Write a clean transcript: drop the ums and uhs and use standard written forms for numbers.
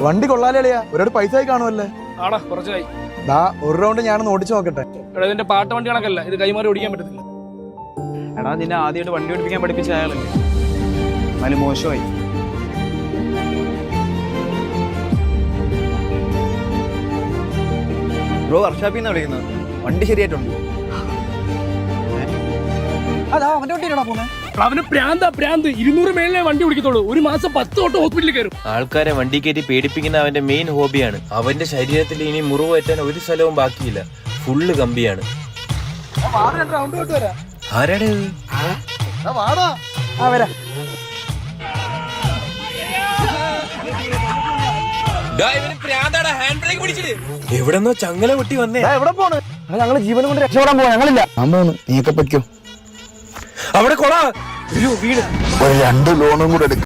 വണ്ടി കൊള്ളാലിയാ, ഒരുപാട് പൈസ ആയി കാണുമല്ലേ? ആടാ കുറച്ചായി. ഒരു റൗണ്ട് ഞാനൊന്ന് ഓടിച്ചു നോക്കട്ടെ. എടാ ഇതിന്റെ പാട്ട് വണ്ടി കണക്കല്ല, ഇത് കൈമാറി ഓടിക്കാൻ പറ്റത്തില്ല. എടാ നിന്നെ ആദ്യമായിട്ട് വണ്ടി ഓടിപ്പിക്കാൻ പഠിപ്പിച്ച അയാളല്ലേ, അതിന് മോശമായി. ബ്രോ വർക്ക്ഷോപ്പിൽ നിന്ന് വിളിക്കുന്നത്, വണ്ടി ശരിയായിട്ടുണ്ട്. അതാ അവന്റെ വണ്ടിയിലാണോ പോകുന്നത്? അവന് പ്രാന്ത് 200 മേളിലെ വണ്ടി ഓടിക്കത്തുള്ളൂ. ഒരു മാസം 10 തൊട്ട് ഹോസ്പിറ്റലിൽ കയറും. ആൾക്കാരെ വണ്ടി കയറ്റി പേടിപ്പിക്കുന്ന അവന്റെ മെയിൻ ഹോബിയാണ്. അവന്റെ ശരീരത്തിൽ ഇനി മുറിവ് പറ്റാൻ ഒരു സ്ഥലവും ബാക്കിയില്ല, ഫുള്ള് കമ്പിയാണ്. ആരാടേ എവിടെന്നോ ചങ്ങല പൊട്ടി വന്നേ. എവിടെ പോണ്? ഞങ്ങള് ജീവനം കൊണ്ട് രക്ഷപ്പെടാൻ പോവാ. ഞങ്ങളില്ല. നീയൊക്കെ പറ്റോ? അവിടെ കൊളാ വീട്. 2 ലോണും കൂടെ എടുക്കും.